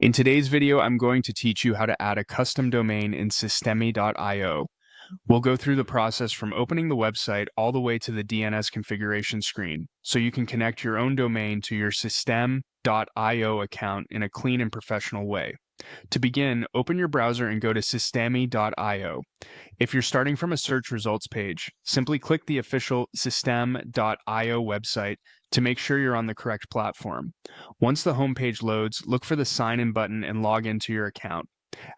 In today's video, I'm going to teach you how to add a custom domain in Systeme.io. We'll go through the process from opening the website all the way to the DNS configuration screen, so you can connect your own domain to your Systeme.io account in a clean and professional way. To begin, open your browser and go to Systeme.io. If you're starting from a search results page, simply click the official Systeme.io website to make sure you're on the correct platform. Once the homepage loads, look for the sign in button and log into your account.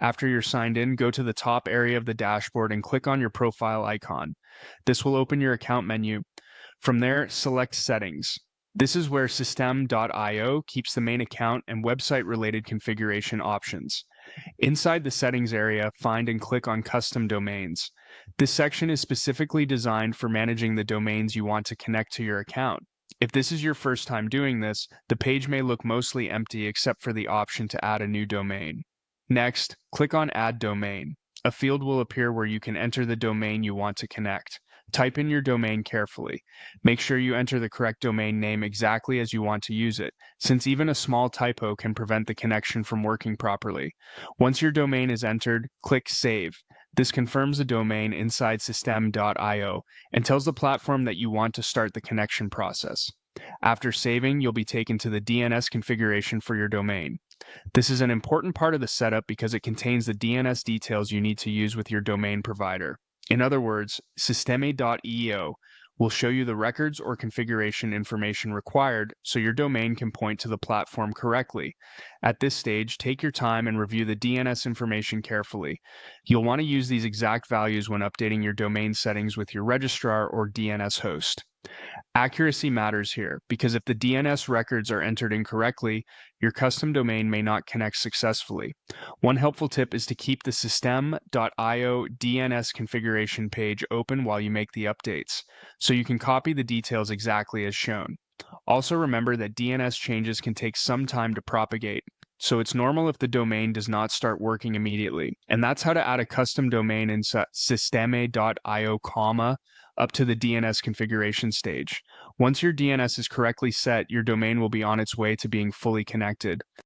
After you're signed in, go to the top area of the dashboard and click on your profile icon. This will open your account menu. From there, select Settings. This is where Systeme.io keeps the main account and website-related configuration options. Inside the settings area, find and click on Custom Domains. This section is specifically designed for managing the domains you want to connect to your account. If this is your first time doing this, the page may look mostly empty except for the option to add a new domain. Next, click on Add Domain. A field will appear where you can enter the domain you want to connect. Type in your domain carefully. Make sure you enter the correct domain name exactly as you want to use it, since even a small typo can prevent the connection from working properly. Once your domain is entered, click Save. This confirms the domain inside Systeme.io and tells the platform that you want to start the connection process. After saving, you'll be taken to the DNS configuration for your domain. This is an important part of the setup because it contains the DNS details you need to use with your domain provider. In other words, Systeme.io will show you the records or configuration information required so your domain can point to the platform correctly. At this stage, take your time and review the DNS information carefully. You'll want to use these exact values when updating your domain settings with your registrar or DNS host. Accuracy matters here because if the DNS records are entered incorrectly, your custom domain may not connect successfully. One helpful tip is to keep the Systeme.io DNS configuration page open while you make the updates, so you can copy the details exactly as shown. Also remember that DNS changes can take some time to propagate, so it's normal if the domain does not start working immediately. And that's how to add a custom domain in Systeme.io, up to the DNS configuration stage. Once your DNS is correctly set, your domain will be on its way to being fully connected.